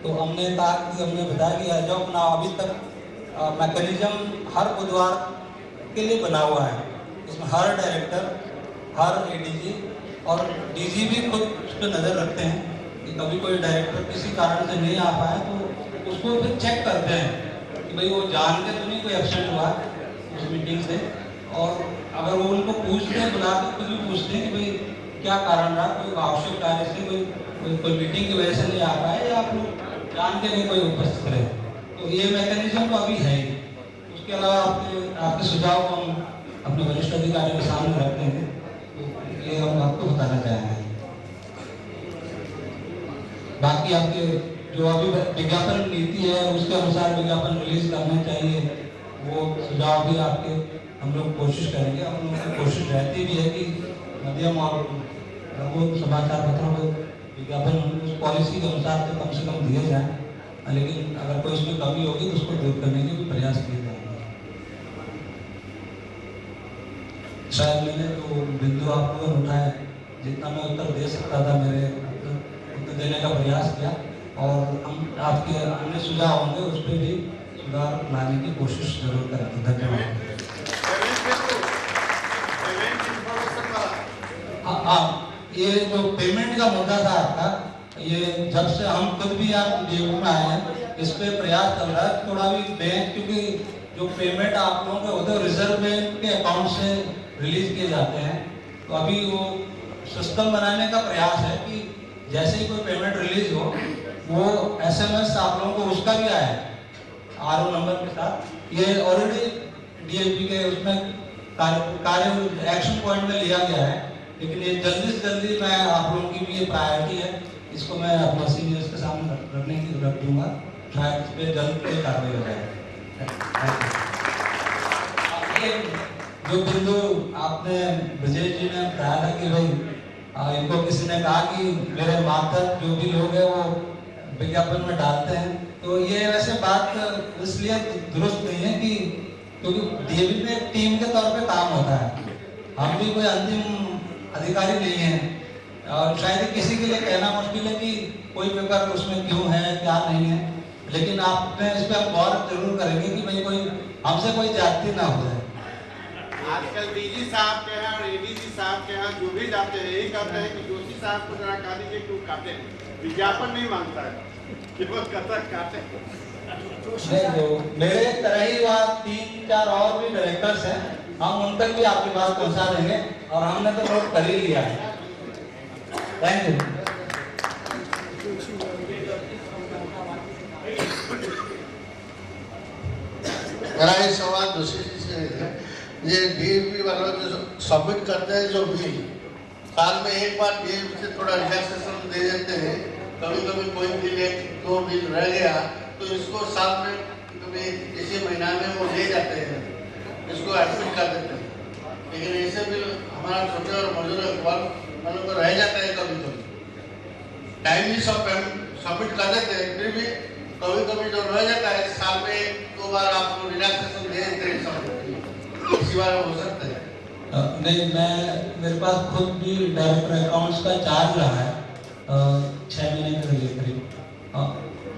तो हमने कहा कि हमने बताया कि एज ऑफ नाउ अभी तक मैकेनिज्म हर बुधवार के लिए बना हुआ है। इसमें हर डायरेक्टर, हर एडीजी और डीजी भी खुद उस पर नज़र रखते हैं कि कभी कोई डायरेक्टर किसी कारण से नहीं आ पाया तो उसको फिर चेक करते हैं कि भाई वो जान के तो नहीं कोई एब्सेंट हुआ उस मीटिंग से। और अगर वो उनको पूछते हैं, बुला के खुद भी पूछते हैं कि भाई क्या कारण रहा, कोई आवश्यक कार्य से कोई मीटिंग की वजह से नहीं आ पाया या आप लोग जान के नहीं कोई उपस्थित रहे। तो ये मैकेनिज्म तो अभी है ही। उसके अलावा आपके सुझाव को हम अपने वरिष्ठ अधिकारियों के सामने रखते हैं, तो ये हम आपको बताना चाहेंगे। बाकी आपके जो अभी विज्ञापन नीति है उसके अनुसार विज्ञापन रिलीज करना चाहिए, वो सुझाव भी आपके हम लोग कोशिश करेंगे। हम लोगों की कोशिश रहती भी है कि माध्यम और वो समाचार पत्रों को विज्ञापन उस पॉलिसी के अनुसार तो कम से कम दिए जाए, लेकिन अगर कोई उसमें कमी होगी तो उसको दूर करने के भी प्रयास किए जाएंगे। शायद मैंने तो बिंदु आप लोगों ने उठाए, जितना मैं उत्तर दे सकता था मेरे उत्तर देने का प्रयास किया, और हम आपके अन्य सुझाव होंगे उस पर भी सुधार लाने की कोशिश जरूर करेंगे। धन्यवाद। हाँ, ये जो पेमेंट का मुद्दा था आपका, ये जब से हम खुद भी आप डीयू में आए हैं इस पे प्रयास चल रहा है थोड़ा भी बैंक, क्योंकि जो पेमेंट आप लोगों के होते हैं रिजर्व बैंक के अकाउंट से रिलीज किए जाते हैं, तो अभी वो सिस्टम बनाने का प्रयास है कि जैसे ही कोई पेमेंट रिलीज हो वो SMS आप लोगों को उसका भी आया RO नंबर के साथ। ये ऑलरेडी DSP के उसमें कार्य एक्शन पॉइंट में लिया गया है, लेकिन ये जल्दी से जल्दी मैं आप लोगों की भी ये प्रायोरिटी है, इसको मैं अपना सीनियर्स के सामने रखने की रख दूंगा, शायद इस पर जल्द कोई कार्रवाई हो जाए। जो बिंदु आपने ब्रजेश जी ने बताया था कि भाई इनको किसी ने कहा कि मेरे मातहत जो भी लोग हैं वो विज्ञापन में डालते हैं, तो ये वैसे बात इसलिए दुरुस्त नहीं है कि क्योंकि DAV में टीम के तौर पे काम होता है, हम भी कोई अंतिम अधिकारी नहीं है, और शायद किसी के लिए कहना मुश्किल है कि कोई पेपर उसमें क्यों है क्या नहीं है, लेकिन आपने इस पर गौर जरूर करेंगे कि भाई कोई हमसे कोई जाति ना हो जाए। आजकल DG साहब के यहाँ और ADG साहब के यहाँ जो भी जाते हैं यही कहते हैं कि जोशी साहब को जरा कहा दीजिए क्यों काटे हैं, विज्ञापन नहीं मांगता है कि वो कहता काटे। मेरे तरह ही वहाँ 3-4 और भी डायरेक्टर्स हैं, हम उन तक भी आपकी बात पहुँचा देंगे, और हमने तो नोट कर ही लिया है। Thank you. मेरा ये सवाल जोशी जी से है, ये DAV वालों जो सबमिट करते हैं जो बिल, साल में एक बार DAV से थोड़ा रिलैक्सेशन दे देते हैं, कभी कभी कोई बिल 1-2 बिल रह गया तो इसको साल में कभी इसी महीना में वो ले जाते हैं, इसको एडमिट कर देते हैं, लेकिन ऐसे बिल हमारा छोटे और मजदूर वर्ग वालों को रह जाता है, कभी कभी टाइमली सबमिट कर देते हैं, फिर भी कभी कभी जो रह जाता है साल में 1-2 बार आपको रिलैक्सेशन दे देते हैं, इसी बार हो सकता है। नहीं, मेरे पास खुद भी डायरेक्टर अकाउंट्स का चार्ज रहा है 6 महीने के लिए करीब।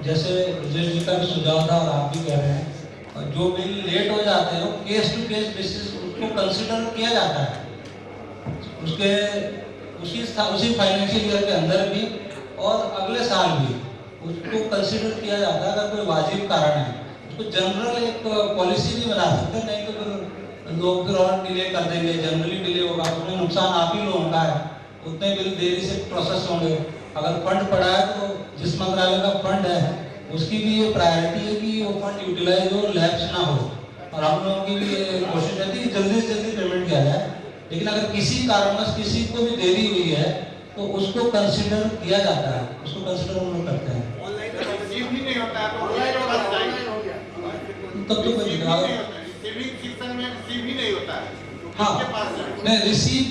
जैसे ब्रजेश जी का भी सुझाव था और आप भी कह रहे हैं, जो बिल लेट हो जाते हैं केस टू केस बेसिस उसको कंसिडर किया जाता है, उसी फाइनेंशियल ईयर के अंदर भी और अगले साल भी उसको कंसिडर किया जाता है। अगर कोई वाजिब कारण है उसको जनरल एक पॉलिसी नहीं बना सकते, नहीं तो फिर लोग फिर और डिले कर देंगे, जनरली डिले होगा, उसमें नुकसान आप ही लोगों का है, उतने बिल देरी से प्रोसेस होंगे। अगर फंड पड़ा है तो जिस मंत्रालय का फंड है उसकी भी ये प्रायोरिटी है कि वो फंड यूटिलाइज हो, लैप्स ना हो, और हम लोगों की भी ये कोशिश रहती है कि जल्दी से जल्दी पेमेंट किया जाए। लेकिन अगर किसी कारणवश किसी को भी देरी हुई है तो उसको कंसिडर किया जाता है, उसको कंसिडर हम लोग करते हैं। नहीं होता है तो तब तो कोई नहीं होता है। हाँ, नहीं, रिसीव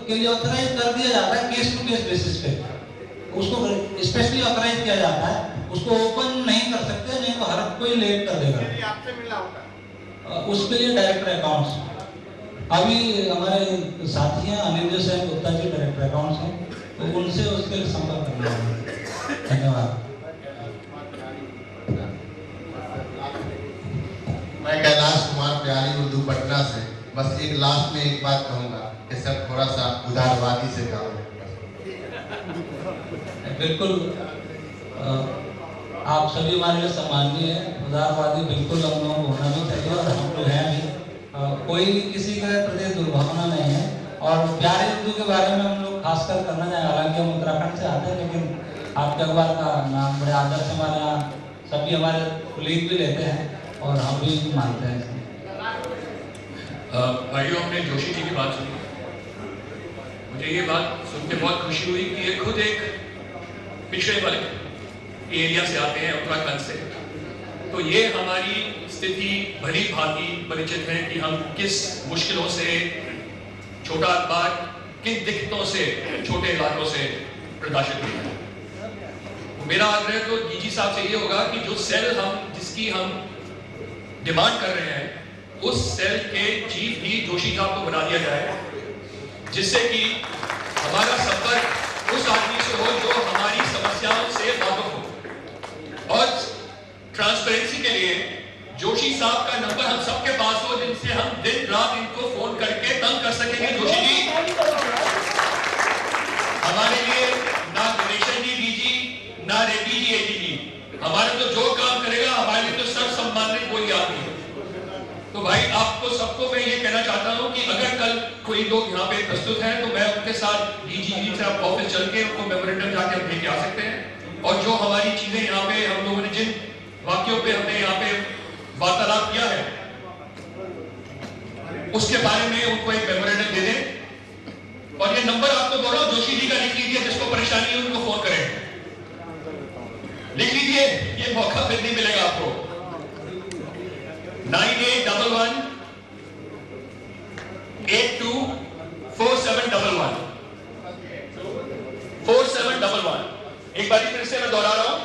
के लिए ऑथराइज कर दिया जाता है केस टू केस बेसिस पे, उसको स्पेशली ऑथराइज किया जाता है, उसको ओपन नहीं कर सकते, नहीं तो हर कोई लेट कर देगा। आपसे मिला होगा उसके लिए डायरेक्टर अकाउंट्स अभी हमारे साथी हैं अनिल सेन गुप्ता जी, डायरेक्टर अकाउंट्स हैं, तो उनसे उसके लिए संपर्क करना है। धन्यवाद। बस एक लास्ट में एक बात कहूँगा कि सर थोड़ा सा उदारवादी से काम है। बिल्कुल आप सभी हमारे लिए सम्माननीय है। उदारवादी बिल्कुल हम लोगों को होना भी चाहिए और हम लोग हैं भी। कोई किसी के प्रति दुर्भावना नहीं है और प्यारे हिंदू के बारे में हम लोग खासकर करना चाहें। हालांकि हम उत्तराखंड से आते हैं, लेकिन आपके अखबार का नाम बड़े आदर से हमारे यहाँ सभी हमारे कुलीग भी लेते हैं और हम भी मानते हैं। भाइयों, हमने जोशी जी की बात सुनी। मुझे ये बात सुन के बहुत खुशी हुई कि ये खुद एक पिछड़े वर्ग एरिया से आते हैं, उत्तराखंड से। तो ये हमारी स्थिति भली भांति परिचित है कि हम किस मुश्किलों से, छोटा अखबार किन दिक्कतों से छोटे इलाकों से प्रकाशित होता है। मेरा आग्रह तो डीजी साहब से ये होगा कि जो सेल जिसकी हम डिमांड कर रहे हैं, उस सेल के चीफ भी जोशी साहब को बना दिया जाए, जिससे कि हमारा संपर्क उस आदमी से हो जो हमारी समस्याओं से वाकिफ हो। और ट्रांसपेरेंसी के लिए जोशी साहब का नंबर हम सबके पास हो, जिनसे हम दिन रात इनको फोन करके तंग कर सकेंगे। जोशी जी हमारे लिए ना गणेशन जी डीजी, ना रेड्डी जी एडीजी, हमारे तो जो काम करेगा हमारे लिए तो सर्व सम्मानित कोई आदमी है। तो भाई आपको सबको मैं ये कहना चाहता हूं कि अगर कल कोई लोग यहाँ पे प्रस्तुत हैं तो मैं उनके साथ डीजी जी से आप ऑफिस चल के उनको मेमोरेंडम जाके हम लेके आ सकते हैं। और जो हमारी चीजें यहाँ पे हम लोगों ने जिन वाक्यों पे हमने यहाँ पे वार्तालाप किया है, उसके बारे में उनको एक मेमोरेंडम दे दें। और ये नंबर आपको बोलो जोशी जी का लिख लीजिए, जिसको परेशानी है उनको फोन करें। लिख लीजिए, ये मौका फिर नहीं मिलेगा आपको। 9811 824711 4711। एक बार फिर से मैं दोहरा रहा हूं,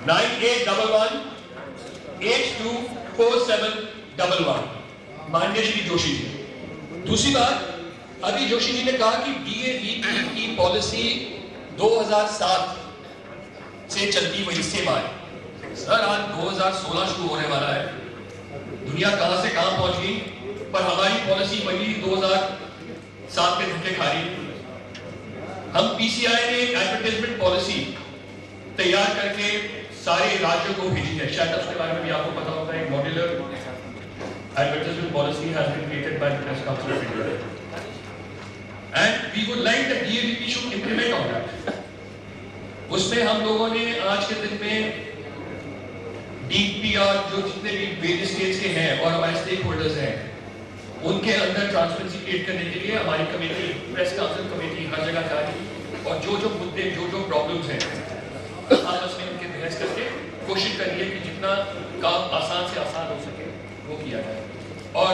9811 824711। माननीय श्री जोशी जी। दूसरी बात, अभी जोशी जी ने कहा कि DAVP की पॉलिसी 2007 से चलती वही सेम है। सर आज 2016 शुरू होने वाला है, दुनिया कहां से कहां पहुंच गई, पर हमारी पॉलिसी वही 2007 के धक्के खा रही। हम PCI ने एक एडवर्टाइजमेंट पॉलिसी तैयार करके सारे राज्यों को भेजी है। शायद उसके बारे में भी आपको पता होगा। एक modular advertisement policy has been created by the press council of India and we would like the DAVP should implement on that. उसमें हम लोगों ने आज के दिन में DPR जो जितने भी वेरियस स्टेट्स के हैं और हमारे स्टेक होल्डर्स हैं, उनके अंदर ट्रांसपेरेंसी क्रिएट करने के लिए हमारी कमेटी, प्रेस काउंसिल कमेटी हर जगह जा रही है और जो जो मुद्दे, जो जो प्रॉब्लम्स हैं, आपस में उनके बहस करके कोशिश करिए कि जितना काम आसान से आसान हो सके वो किया जाए। और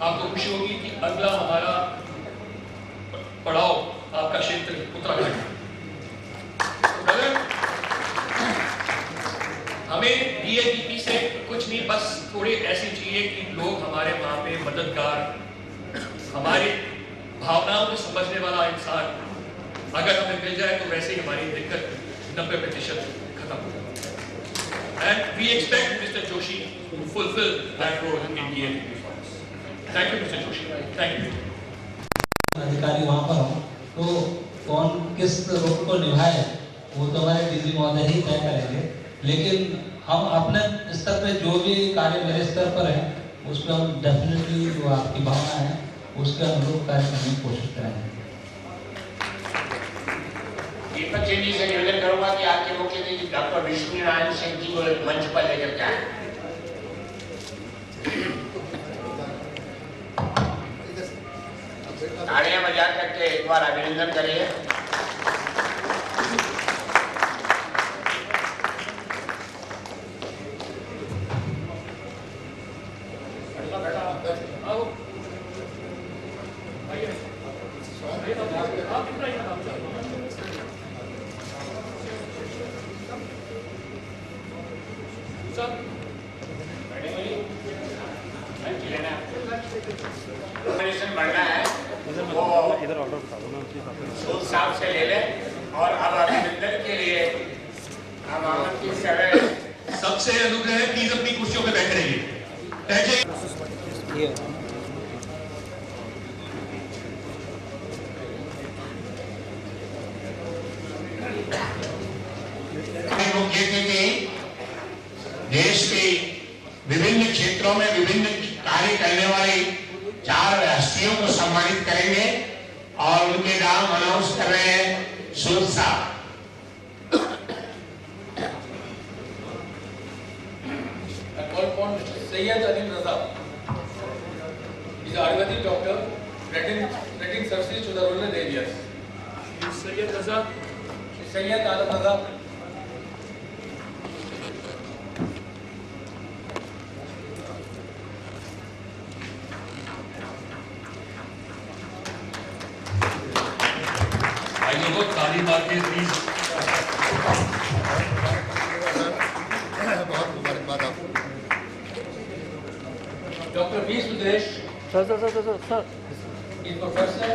आपको खुशी होगी कि अगला हमारा पड़ाव आपका क्षेत्र उत्तराखंड। अगर हमें DAVP से कुछ नहीं, बस थोड़े ऐसे चाहिए कि लोग हमारे वहां पे मददगार, हमारी भावनाओं को समझने वाला इंसान अगर हमें मिल जाए तो वैसे ही हमारी दिक्कत 90% खत्म हो जाए। And we expect mister Joshi to fulfil that role in DAVP। Thank you mister Joshi, thank you. अधिकारी वहाँ पर हो तो कौन किस रोल को निभाए वो तो हमारे DG महोदय ही तय करेंगे, लेकिन हम अपने स्तर पे जो भी कार्य मेरे स्तर पर है उस पर हम डेफिनेटली जो आपकी भावना है उसके अनुरूप कार्य करने की कोशिश करेंगे। दीपक जी से निवेदन करूंगा कि आपके मुख्य अतिथि डॉक्टर विष्णु नारायण सिंह जी को मंच पर लेकर के आए। तालियां बजा करके एक बार अभिनंदन करिए। बढ़ना है वो इधर ऑर्डर बता दो ना, साहब से ले लें। और अब अभिनंदन के लिए हम आमंत्रित कर रहे हैं। सबसे अनुग्रह है, प्लीज अपनी कुर्सियों पे बैठे रहिए। वो ये थे कि देश के विभिन्न क्षेत्रों में विभिन्न कार्य करने वाली 4 हस्तियों को सम्मानित करेंगे और उनके नाम अनाउंस कर रहे हैं सूद साहब। Sayyid Alim Raza is Ayurvedic doctor renting services to the rural areas. Sayyid Raza. Sayyid Alim Raza. आइए वो ताली मार के प्लीज। बहुत मुबारकबाद आपको। Dr. V. Sudesh. Sir. Is professor.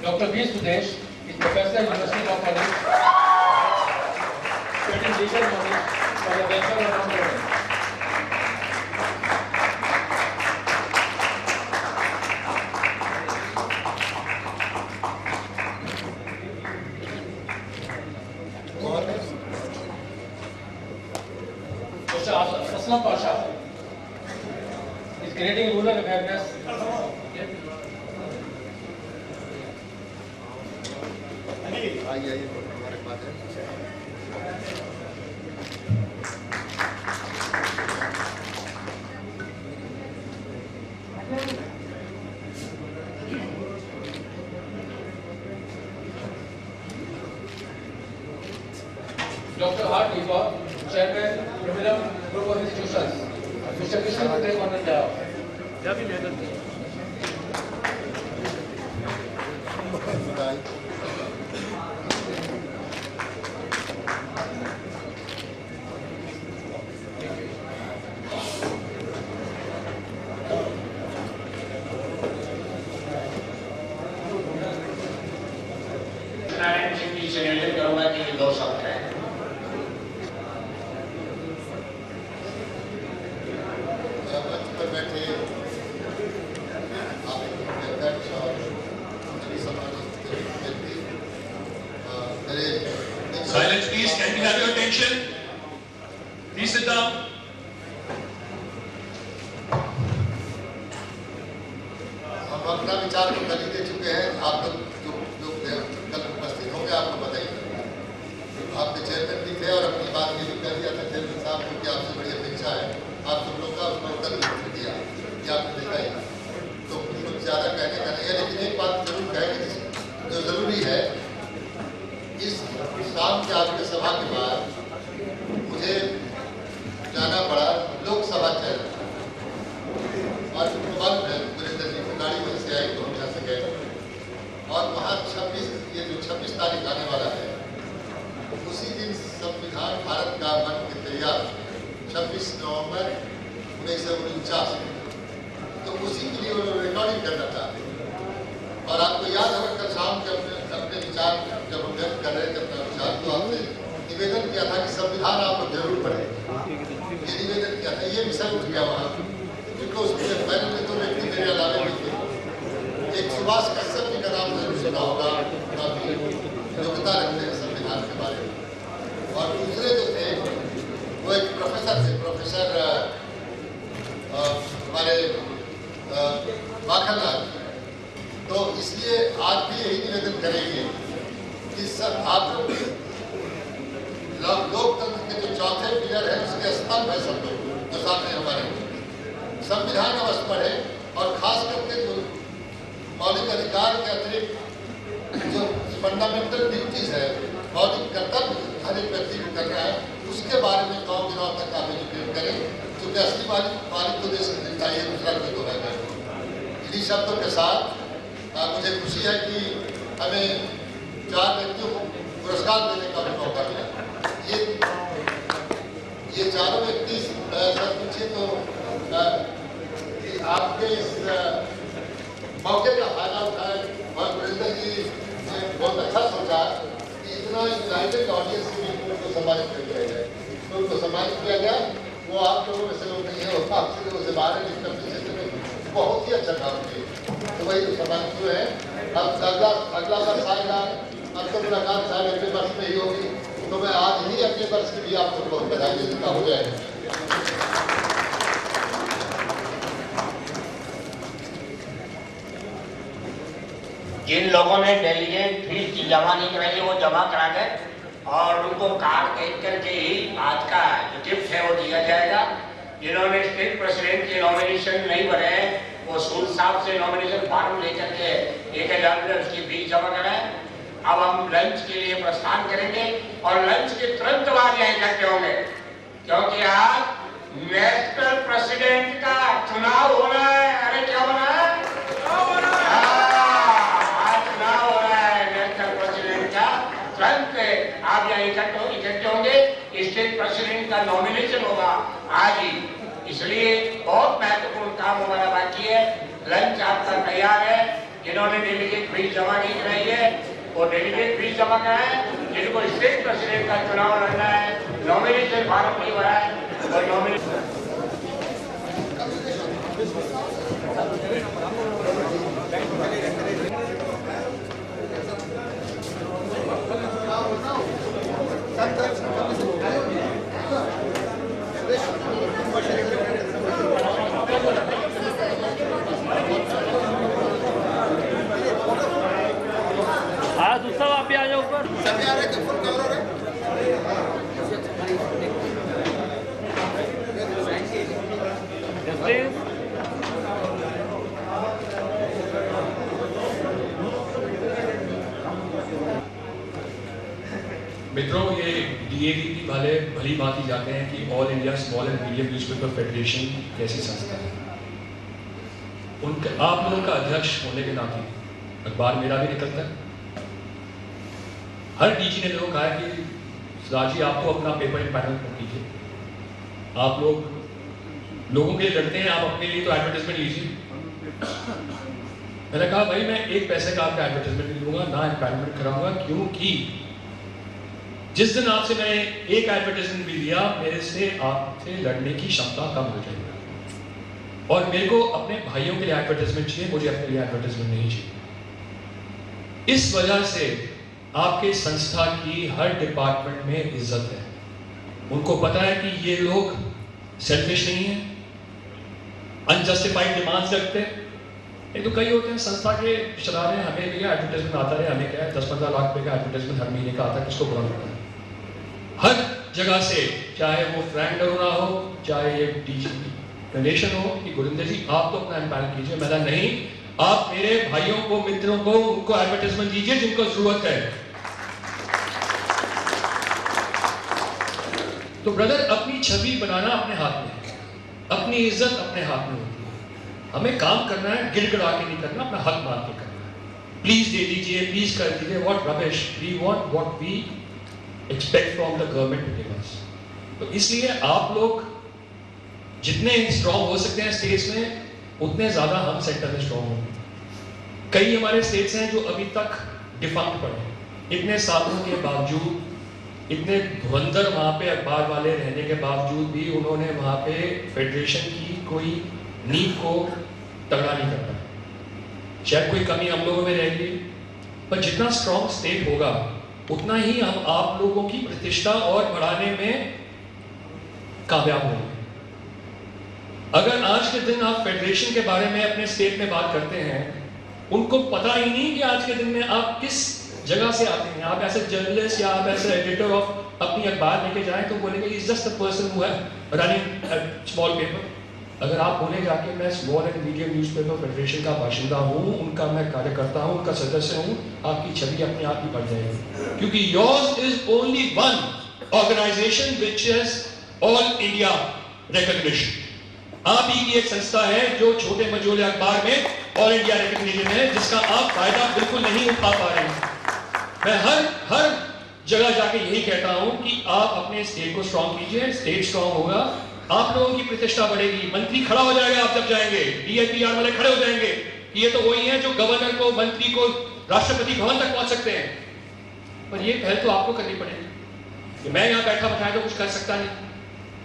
Dr. V. Sudesh is professor at University of College. Studying legal knowledge for the Bachelor of Law. Aslam Pasha is creating rural awareness. आइए मुबारकबाद है। Dr. R. Deepa, Chairman, Premium Group of Institutions. Mr. Krishna will take on the job. Narayan Singh ji से निवेदन करूंगा कि 2 शब्द हैं। पर बैठे आप अध्यक्ष और सभी सम्मानित व्यक्ति मेरे Silence, please. Can we have your attention? Please sit down. हम अपना विचार को कर दे चुके हैं। आप लोग जो कल उपस्थित होंगे आपको बताइए। आपके चेयरमैन भी थे और अपनी बात ये भी कर दिया था चेयरमैन साहब को कि आपसे बड़ी अपेक्षा है आप सब लोग का उसका उत्तर भी दिया कि आपने देखा ही तो कुछ ज़्यादा कहने का नहीं है। लेकिन एक बात जरूर कहेंगे जो ज़रूरी है, इस शाम के आपके सभा के बाद मुझे जाना पड़ा लोकसभा चयन और मालूम है गुरेंद्र जी की गाड़ी वहीं से आई तो हम यहाँ से गए और वहाँ 26 तारीख आने वाला है। उसी दिन संविधान भारत का बन के तैयार 26 नवंबर 1949 तो उसी के लिए उन्होंने रिकॉर्डिंग करना चाहते और आपको याद होगा कल शाम के अपने विचार जब हम व्यक्त कर रहे थे अपना विचार तो आपने निवेदन किया था कि संविधान आप लोग जरूर पढ़ें। ये निवेदन किया था, ये विषय उठ गया वहाँ क्योंकि उसके पहले में 2 व्यक्ति मेरे अलावे भी थे। एक सुभाष कश्यप जी का नाम जरूर सुना होगा, काफी योग्यता रखते हैं संविधान के बारे में और दूसरे जो थे वो एक प्रोफेसर थे, प्रोफेसर हमारे माखनलाल। तो इसलिए आज भी यही निवेदन करेंगे कि सर आप लोकतंत्र के जो चौथे पिलर है उसके स्तंभ है सब लोग जो सामने हमारे संविधान अवश्य पढ़े और खास करके जो मौलिक अधिकार के अतिरिक्त जो फंडामेंटल ड्यूटीज है मौलिक कर्तव्य हर एक व्यक्ति को करना है उसके बारे में गाँव गिराव तक आप एजुकेट करें क्योंकि असली मालिक तो देश की जनता है, दूसरा कोई तो है। इन्हीं शब्दों के साथ मुझे खुशी है कि हमें 4 व्यक्तियों को पुरस्कार देने का भी मौका मिला। ये चारों व्यक्ति सर पूछिए तो आपके इस मौके का फायदा उठाए और गुरिंदर जी ने बहुत अच्छा सोचा कि इतना यूनाइटेड ऑडियंस के बीच में उनको सम्मानित कर दिया गया, तो उनको सम्मानित किया गया। वो आप लोगों में से लोग नहीं है, वो आपसे लोगों से बाहर है, जिसका पीछे से बहुत ही अच्छा काम किए, तो वही तो सम्मानित हुए हैं। अब अगला वर्ष आएगा, अब तो मुलाकात शायद अगले वर्ष में ही होगी, तो मैं आज ही अगले वर्ष की भी आपको बहुत बधाई देता हो जाएगा। जिन लोगों ने डेलीगेट फीस की जमा नहीं कराई वो जमा करा दें और उनको कार्ड देख करके ही आज का जो गिफ्ट है वो दिया जाएगा। जिन्होंने स्टेट प्रेसिडेंट के नॉमिनेशन नहीं भरे हैं वो सूद साहब से नॉमिनेशन फॉर्म लेकर के 1000 रुपये उसकी फीस जमा कराएं। अब हम लंच के लिए प्रस्थान करेंगे और लंच के तुरंत बाद यहाँ इकट्ठे होंगे, क्योंकि आज नेशनल प्रेसिडेंट का चुनाव होना है। अरे क्या होना है? आप यहाँ इकट्ठे होंगे, स्टेट प्रेसिडेंट का नॉमिनेशन होगा आज ही, इसलिए बहुत महत्वपूर्ण काम हमारा बाकी है। लंच आपका तैयार है। जिन्होंने डेलीगेट फीस जमा नहीं कराई है वो डेलीगेट फीस जमा कराएं। जिनको स्टेट प्रेसिडेंट का चुनाव लड़ना है, नॉमिनेशन फॉर्म नहीं भरा है और नॉमिनेशन उत्सव आप भी आ जाओ ऊपर। सभी आ रहे हैं, फुल कवर हो रहे हैं। मित्रों, ये DAVP वाले भली बात ही जाते हैं कि all India small and medium newspaper federation कैसी संस्था है। उनके आप लोगों का अध्यक्ष होने के नाते अखबार मेरा भी निकलता है। हर DG ने लोगों कहा है कि राजी आप तो अपना पेपर पैनल कर कीजिए, आप लोग लोगों के लिए लड़ते हैं, आप अपने लिए तो एडवर्टाइजमेंट लीजिए। मैंने कहा भाई मैं एक पैसे का आपका एडवर्टाइजमेंट नहीं लूंगा, ना एम्पावरमेंट कराऊंगा, क्योंकि जिस दिन आपसे मैंने एक एडवर्टाइजमेंट भी लिया मेरे से आपसे लड़ने की क्षमता कम हो जाएगी। और मेरे को अपने भाइयों के लिए एडवर्टाइजमेंट चाहिए, मुझे अपने लिए एडवर्टाइजमेंट नहीं चाहिए। इस वजह से आपके संस्था की हर डिपार्टमेंट में इज्जत है। उनको पता है कि ये लोग सेल्फिश नहीं है, अनजस्टिफाइड डिमांड्स रखते हैं। ये तो कई होते हैं संस्था के चला रहे हैं, हमें भी एडवर्टाइजमेंट आता है, हमें क्या है 10-15 लाख रुपए का एडवर्टाइजमेंट हर महीने का आता है, किसको बुरा लगता है। हर जगह से, चाहे वो फ्रैंक डरोना हो, चाहे ये DG गणेशन हो कि गुरिंदर जी आप तो अपना एम्पायर कीजिए। मैंने नहीं, आप मेरे भाइयों को, मित्रों को, उनको एडवर्टाइजमेंट दीजिए जिनको जरूरत है। तो ब्रदर, अपनी छवि बनाना अपने हाथ में है, अपनी इज्जत अपने हाथ में होती है। हमें काम करना है, गिड़गिड़ा के नहीं करना, अपना हक मार के करना है। प्लीज दे दीजिए, प्लीज कर दीजिए, what rubbish, we want what we expect from the government to give us. तो इसलिए आप लोग जितने स्ट्रॉन्ग हो सकते हैं स्टेट्स में, उतने ज्यादा हम सेंटर में स्ट्रॉन्ग होंगे। कई हमारे स्टेट्स हैं जो अभी तक डिफंक्ट पड़े, इतने सालों के बावजूद, इतने धुरंधर वहाँ पे अखबार वाले रहने के बावजूद भी उन्होंने वहाँ पे फेडरेशन की कोई नींव को तगड़ा नहीं कर पाया। शायद कोई कमी हम लोगों में रहेगी, पर जितना स्ट्रॉन्ग स्टेट होगा उतना ही हम आप लोगों की प्रतिष्ठा और बढ़ाने में कामयाब होंगे। अगर आज के दिन आप फेडरेशन के बारे में अपने स्टेट में बात करते हैं, उनको पता ही नहीं कि आज के दिन में आप किस जगह से आते हैं। आप ऐसे जर्नलिस्ट या आप ऐसे एडिटर ऑफ अपनी अखबार लेके जाएं तो बोलेंगे is just a person who है रनिंग स्मॉल पेपर। अगर आप बोले जाके मैं small and medium newspaper federation का बाशिंदा हूँ, उनका मैं कार्यकर्ता हूँ, उनका सदस्य हूँ, आपकी छवि अपने आप ही बढ़ जाएगी। क्योंकि yours is only one organisation which is all India recognition. आप ही की एक संस्था है जो छोटे मझोले अखबार में ऑल इंडिया रिकॉग्निशन है, जिसका आप फायदा बिल्कुल नहीं उठा पा रहे हैं। मैं हर जगह जाके यही कहता हूं कि आप अपने स्टेट को स्ट्रांग कीजिए, स्टेट स्ट्रांग होगा, आप लोगों की प्रतिष्ठा बढ़ेगी, मंत्री खड़ा हो जाएगा आप जब जाएंगे, DIPR वाले खड़े हो जाएंगे कि ये तो वही है जो गवर्नर को, मंत्री को राष्ट्रपति भवन तक पहुंच सकते हैं। पर ये पहल तो आपको करनी पड़ेगी कि मैं यहाँ बैठा बैठाया तो कुछ कर सकता नहीं।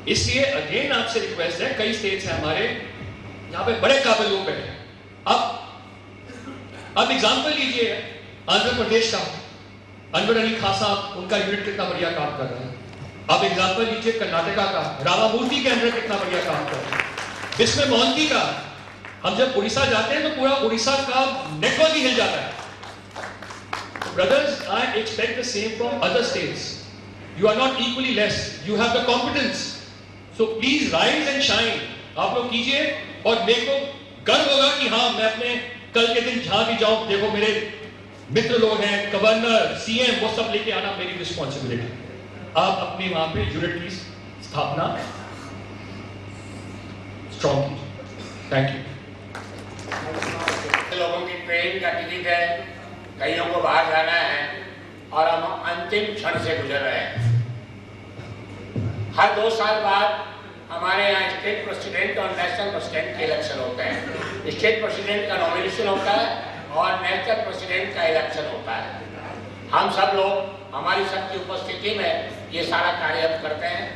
इसलिए अगेन आपसे रिक्वेस्ट है, कई स्टेट्स हैं हमारे यहाँ पे बड़े काबिल लोग बैठे हैं। अब एग्जाम्पल लीजिए आंध्र प्रदेश का, अनवर अली खान साहब, उनका यूनिट कितना बढ़िया काम कर रहा है। अब एग्जाम्पल लीजिए कर्नाटका का, रामामूर्ति के अंदर कितना बढ़िया काम कर रहा है। इसमें मोहंती का, हम जब उड़ीसा जाते हैं तो पूरा उड़ीसा का नेटवर्क ही हिल जाता है। Brothers, I expect the same from other states. You are not equally less, you have the competence, so please rise and shine. आप लोग कीजिए और मेरे को गर्व होगा कि हाँ, मैं अपने कल के दिन जहां भी जाऊं, देखो मेरे मित्र लोग हैं, गवर्नर, सीएम, वो सब लेके आना मेरी रिस्पॉन्सिबिलिटी। आप अपनी वहां पे यूनिट की स्थापना स्ट्रॉन्ग कीजिए। Thank you. लोगों की ट्रेन का टिकट है, कईयों को बाहर जाना है और हम अंतिम क्षण से गुजर रहे हैं। हर 2 साल बाद हमारे यहाँ स्टेट प्रेसिडेंट और नेशनल प्रेसिडेंट के इलेक्शन होते हैं। स्टेट प्रेसिडेंट का नॉमिनेशन होता है और नेशनल प्रेसिडेंट का इलेक्शन होता है। हम सब लोग हमारी सबकी उपस्थिति में ये सारा कार्य हम करते हैं।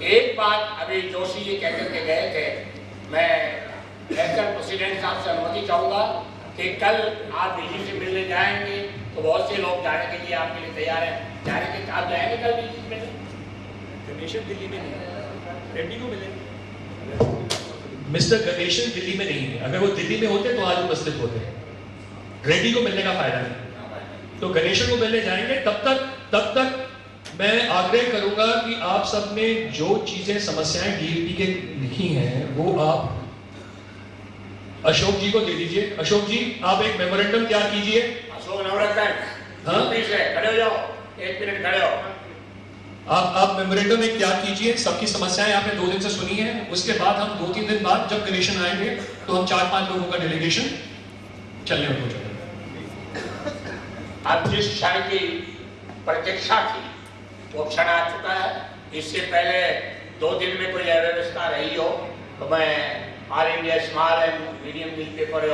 एक बात अभी जोशी जी कह करके गए थे, मैं नेशनल प्रेसिडेंट साहब से अनुमति चाहूँगा कि कल आप डीजी से मिलने जाएंगे तो बहुत से लोग जाने के लिए आपके लिए तैयार हैं। जाने के आप जाएंगे कल डीजी से मिलने? गणेशन दिल्ली में नहीं है, रेड्डी को मिलेंगे। मिस्टर गणेशन दिल्ली में नहीं है, अगर वो दिल्ली में होते तो आज उपस्थित होते। रेड्डी को मिलने का फायदा नहीं, तो गणेशन को मिलने जाएंगे। तब तक मैं आग्रह करूंगा कि आप सब ने जो चीजें समस्याएं डीएलपी के लिखी हैं वो आप अशोक जी को दे दीजिए। अशोक जी, आप एक मेमोरेंडम तैयार कीजिए। अशोक नवरत्न, हाँ खड़े हो जाओ, 1 मिनट खड़े हो। आप मेमोरेंडम एक तैयार कीजिए। सबकी समस्याएं आपने 2 दिन से सुनी है। उसके बाद हम 2-3 दिन बाद जब गणेशन आएंगे तो हम 4-5 लोगों का डेलीगेशन चलने में पहुंचेगा। अब जिस क्षण की प्रतीक्षा थी वो क्षण आ चुका है। इससे पहले 2 दिन में कोई अव्यवस्था रही हो तो मैं all India small and medium newspaper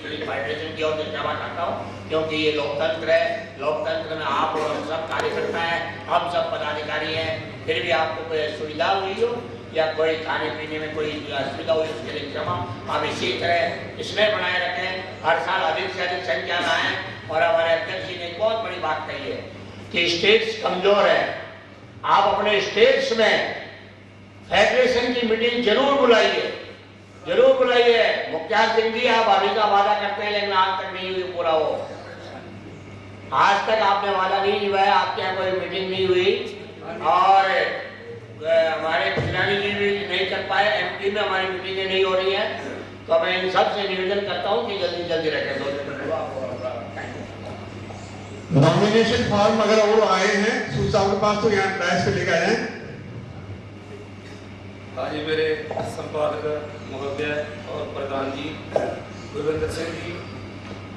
federation की ओर से क्षमा चाहता हूँ, क्योंकि ये लोकतंत्र है। लोकतंत्र में आप और हम सब कार्यकर्ता हैं, हम सब पदाधिकारी हैं। फिर भी आपको कोई असुविधा हुई हो या कोई खाने पीने में कोई असुविधा हुई, उसके लिए क्षमा। हम इसी तरह स्नेह बनाए रखें, हर साल अधिक से अधिक संख्या में आए। और हमारे अध्यक्ष जी ने एक बहुत बड़ी बात कही है कि स्टेट्स कमजोर है। आप अपने स्टेट्स में फेडरेशन की मीटिंग जरूर बुलाइए, जरूर बुलाइए। मुख्तार सिंह जी, आप अभी का वादा करते हैं लेकिन आज तक नहीं हुई पूरा हो। आज तक आपने वादा नहीं हुआ है, आपके यहाँ कोई मीटिंग नहीं हुई और हमारे खिलाड़ी जी भी नहीं कर पाए। एमपी में हमारी मीटिंगें नहीं हो रही हैं, तो मैं इन सब से निवेदन करता हूँ कि जल्दी जल्दी रखें। नॉमिनेशन फॉर्म अगर और आए हैं सूचा के पास तो यहाँ डायस पे लेकर आए। आज मेरे संपादक महोदय और प्रधान जी गुरविंदर सिंह जी,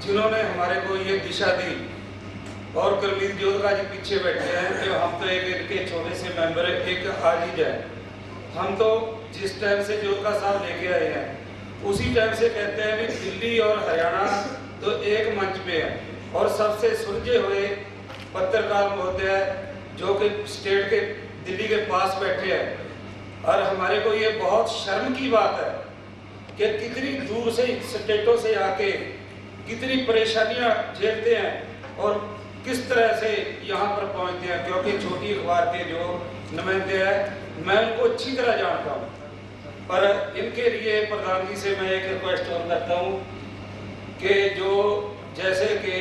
जिन्होंने हमारे को ये दिशा दी, और कुलमीत जोधका जी पीछे बैठे हैं कि हम तो एक इनके छोटे से मेंबर एक आज ही जाए। हम तो जिस टाइम से जोधका साहब लेके आए हैं उसी टाइम से कहते हैं कि दिल्ली और हरियाणा तो एक मंच पे है। और सबसे सुलझे हुए पत्रकार महोदय जो कि स्टेट के दिल्ली के पास बैठे हैं। और हमारे को ये बहुत शर्म की बात है कि कितनी दूर से स्टेटों से आके कितनी परेशानियां झेलते हैं और किस तरह से यहाँ पर पहुँचते हैं। क्योंकि छोटी अखबार के जो नुमाइंदे हैं मैं उनको अच्छी तरह जानता हूँ, पर इनके लिए प्रधान जी से मैं एक रिक्वेस्ट और करता हूँ कि जो जैसे कि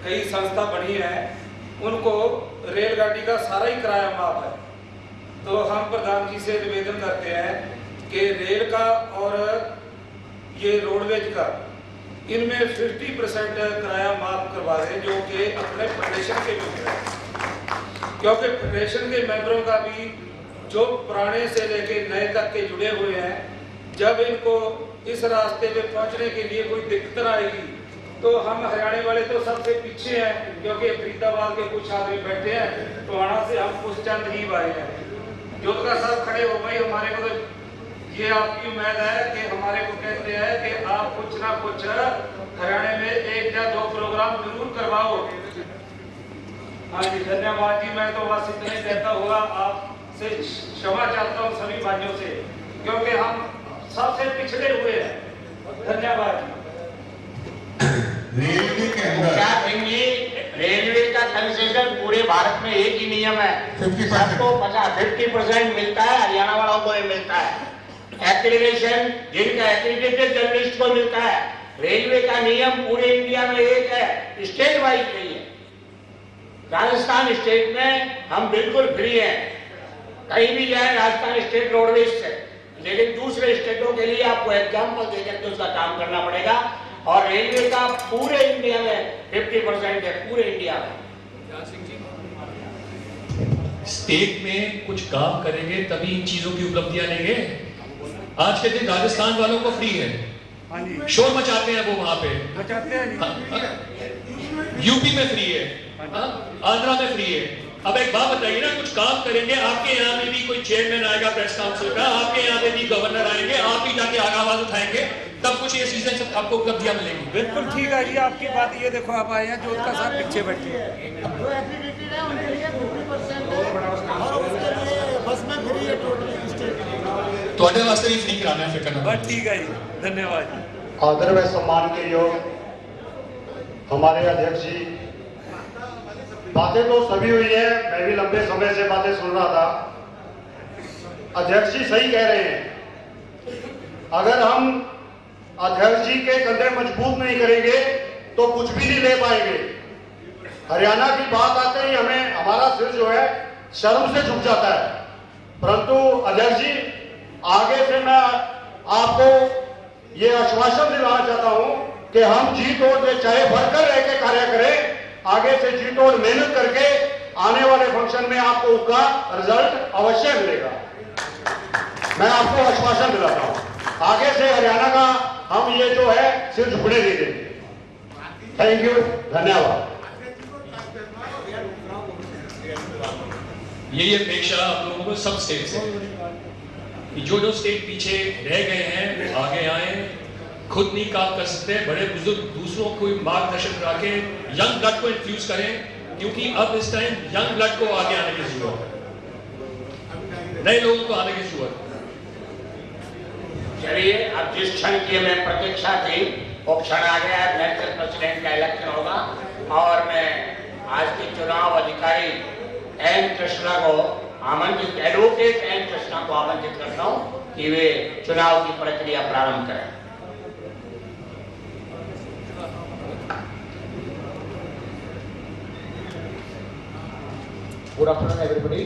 कई संस्था बनी है उनको रेलगाड़ी का सारा ही किराया माफ है, तो हम प्रधान जी से निवेदन करते हैं कि रेल का और ये रोडवेज का इनमें 50% किराया माफ करवा दें, जो कि अपने फेडरेशन के मेंबर हैं। क्योंकि फेडरेशन के मेंबरों का भी जो पुराने से लेके नए तक के जुड़े हुए हैं, जब इनको इस रास्ते पे पहुंचने के लिए कोई दिक्कत आएगी तो हम हरियाणा वाले तो सबसे पीछे हैं, क्योंकि फरीदाबाद के कुछ आदमी बैठे हैं, टोहाना से हम कुछ चंद ही आए हैं। जोधका साहब खड़े हो गए, हमारे को तो ये आपकी उम्मीद है कि हमारे को कहते हैं कि आप कुछ ना कुछ हरियाणा में 1 या 2 प्रोग्राम जरूर करवाओ। हाँ जी धन्यवाद जी। मैं तो बस इतना ही कहता हुआ आपसे क्षमा चाहता हूँ सभी भाइयों से, क्योंकि हम सबसे पिछड़े हुए हैं। धन्यवाद जी। रेलवे के अंदर क्या कहेंगे, रेलवे का कंसेशन पूरे भारत में एक ही नियम है, 50% सबको 50% मिलता है, हरियाणा वालों को ही मिलता है। एक्रीडेशन जिनका एक्रीडेटेड जर्नलिस्ट को मिलता है। रेलवे का नियम पूरे इंडिया में एक है, स्टेट वाइज नहीं है। राजस्थान स्टेट में हम बिल्कुल फ्री हैं, कहीं भी जाए राजस्थान स्टेट रोडवेज से, लेकिन दूसरे स्टेटों के लिए आपको एग्जाम्पल देकर के उसका काम करना पड़ेगा। और रेलवे का पूरे इंडिया में 50% है, पूरे इंडिया में। स्टेट में कुछ काम करेंगे तभी इन चीजों की उपलब्धियां लेंगे। आज के दिन राजस्थान वालों को फ्री है, शोर मचाते हैं वो वहां पे, यूपी में फ्री है, आंध्रा में फ्री है। अब एक बात बताइए ना, कुछ काम करेंगे, आपके यहाँ में भी कोई चेयरमैन आएगा प्रेस काउंसिल का, आपके यहाँ में भी गवर्नर आएंगे, आप ही जाके आवाज उठाएंगे, तब कुछ ये चीजें सब आपको उपलब्धियां मिलेंगी। बिल्कुल ठीक है जी आपकी बात। ये देखो आप आए हैं, जोत का साहब पीछे बैठे हैं। ਤੁਹਾਡੇ ਵਾਸਤੇ ਵੀ फ्री कराना है फिर बस ठीक है जी, धन्यवाद जी। आदर व सम्मान के योग हमारे अध्यक्ष जी, बातें तो सभी हुई है, मैं भी लंबे समय से बातें सुन रहा था। अध्यक्ष जी सही कह रहे हैं, अगर हम अध्यक्ष जी के कंधे मजबूत नहीं करेंगे तो कुछ भी नहीं ले पाएंगे। हरियाणा की बात आते ही हमें हमारा सिर जो है शर्म से झुक जाता है, परंतु अध्यक्ष जी आगे से मैं आपको ये आश्वासन दिलाना चाहता हूं कि हम जी तोड़ से चाहे भरकर रह के कार्य करें, आगे से जी तोड़ मेहनत करके आने वाले फंक्शन में आपको उसका रिजल्ट अवश्य मिलेगा। मैं आपको आश्वासन दिलाता हूं, आगे से हरियाणा का हम ये जो है सिर झुकने नहीं देंगे। थैंक यू, धन्यवाद। यही अपेक्षा आप लोगों को सब स्टेट से कि जो जो स्टेट पीछे रह गए हैं वो आगे आए, खुद नहीं काम कर सकते, बड़े बुजुर्ग दूसरों को मार्गदर्शन करा के यंग ब्लड को इन्फ्यूज करें, क्योंकि अब इस टाइम यंग ब्लड को आगे आने की जरूरत है, नए लोगों को आने की जरूरत है। चलिए, अब जिस क्षण की हमें प्रतीक्षा थी वो क्षण आ गया है। नेशनल प्रेसिडेंट का इलेक्शन होगा और मैं आज के चुनाव अधिकारी एन कृष्णा को आमंत्रित, एडवोकेट एन कृष्णा को आमंत्रित करता हूं कि वे चुनाव की प्रक्रिया प्रारंभ करें। Good afternoon, everybody.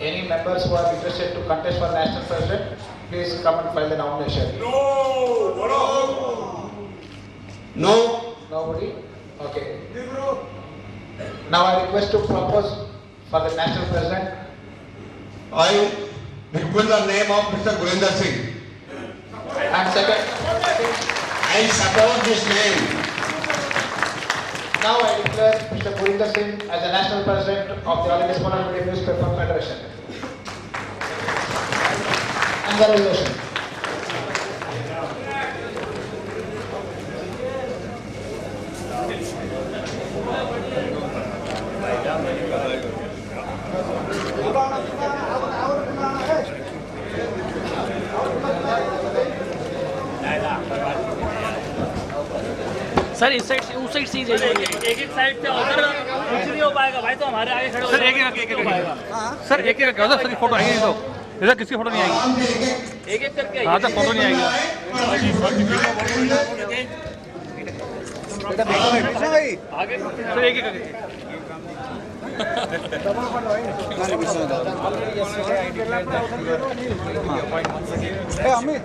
Any members who are interested to contest for national president, please come and file the nomination. No. Nobody? Okay. Now I request to propose for the national president. I request the name of Mr. Gurinder Singh. And second, I support this name. now I declare Mr. Gurinder Singh as the national president of the All India Small Media Newspaper Federation. And the resolution. Sir इस side से उस side से एक एक side से उधर कुछ नहीं हो पाएगा भाई, तो हमारे आगे खड़े सर एक हो पाएगा सर, एक एक सर की फोटो आएगी, तो इधर किसकी फोटो नहीं आएगी, एक एक करके हाँ तक फोटो नहीं आएगी आगे सर, एक एक करके अमित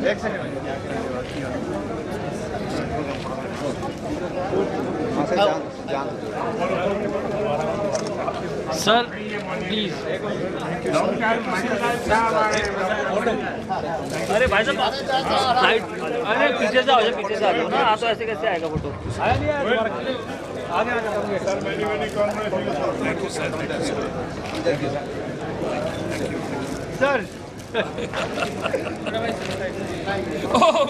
एक सेकंड सर प्लीज। अरे भाई साहब साइड, अरे पीछे से आ जाओ, पीछे से आ जाओ ना, हाँ तो ऐसे कैसे आएगा फोटो, आया नहीं आगे sir. Oh,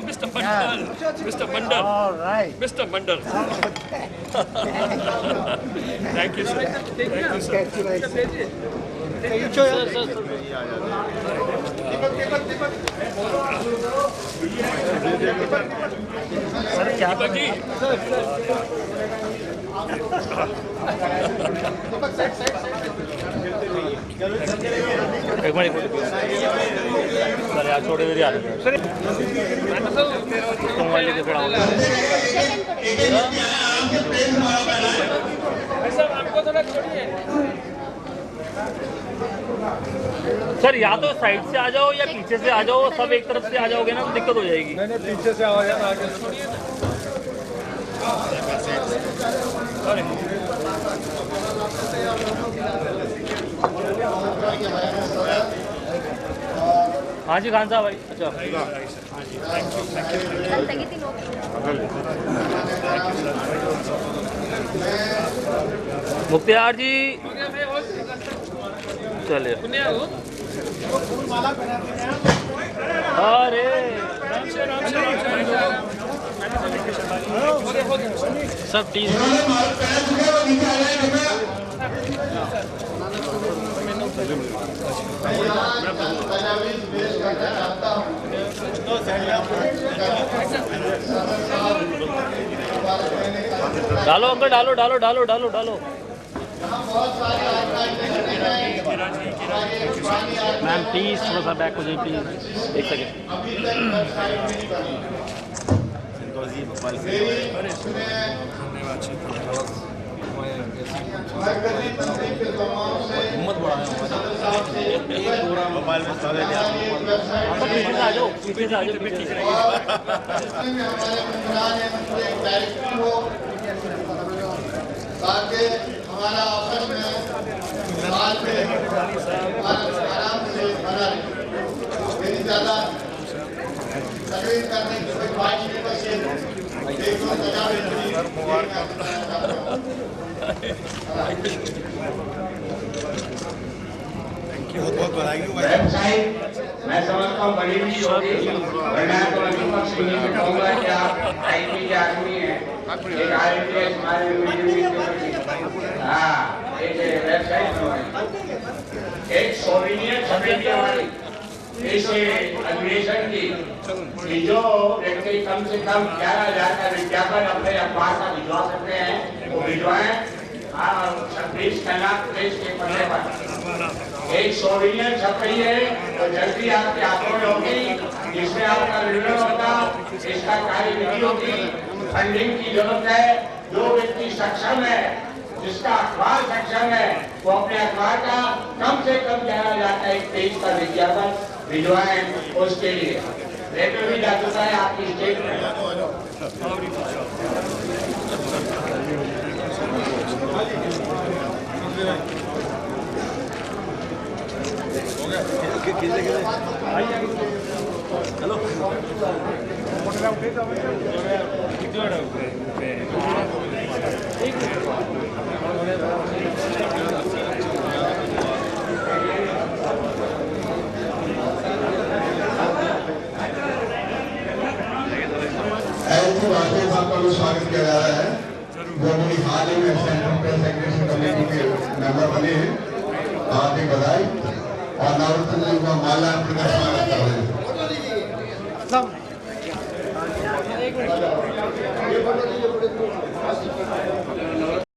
Mr. Mandal. Mr. Mandal. All right. Mr. Mandal. Thank you, sir. Thank you, sir. Sir क्या दीपक जी। एक मिनट सर यार छोटे देर यार मोबाइल लेके खड़ा होगा सर या तो साइड से आ जाओ या पीछे से आ जाओ सब एक तरफ से आ जाओगे ना तो दिक्कत हो जाएगी नहीं पीछे से आओ यार आगे हाँ जी खान साहब भाई अच्छा मुख्तियार जी चलिए अरे सब टीम डालो अंकल डालो डालो डालो डालो डालो मैम प्लीज थोड़ा सा बैक हो जाए प्लीज एक सेकेंड हिम्मत बढ़ाया मोबाइल में सारे पीछे आ जाओ पीछे से आ जाओ पीछे से ताकि हमारा आपस में बात में आराम से बना रहे मेरी ज़्यादा तकलीफ करने की कोई बात नहीं बस ये एक दो बहुत बधाई वेबसाइट मैं समझता हूँ बड़ी भी होगी वरना तो दीपक सिंह जी को कहूँगा कि आप आईटी के आदमी हैं एक आईटीएस हमारे हाँ एक वेबसाइट बनवाई एक सोविनियर छपेगी हमारी इस अधिवेशन की कि जो व्यक्ति कम से कम 11,000 का विज्ञापन अपने अखबार का भिजवा सकते हैं वो भिजवाएं 26 कनक प्रेस के पन्ने पर एक सोविनियर छप रही है तो जल्दी आपके हाथों में होगी जिसमें आपका विवरण होगा इसका कार्यविधि होगी फंडिंग की जरूरत है जो व्यक्ति सक्षम है जिसका अखबार सक्षम है वो अपने अखबार का कम से कम 11,000 का एक पेज का विज्ञापन भिजवाएं उसके लिए रेडियो भी जा चुका है आपकी स्टेट में हेलो ऐसी बातें आपका स्वागत किया जा रहा है जो अभी हाल ही में सेंट्रल प्रेस सेक्रेटरी कमेटी के मेंबर बने हैं हार्दिक बधाई और नवरत्न जी को माला अर्पण कर स्वागत कर रहे हैं।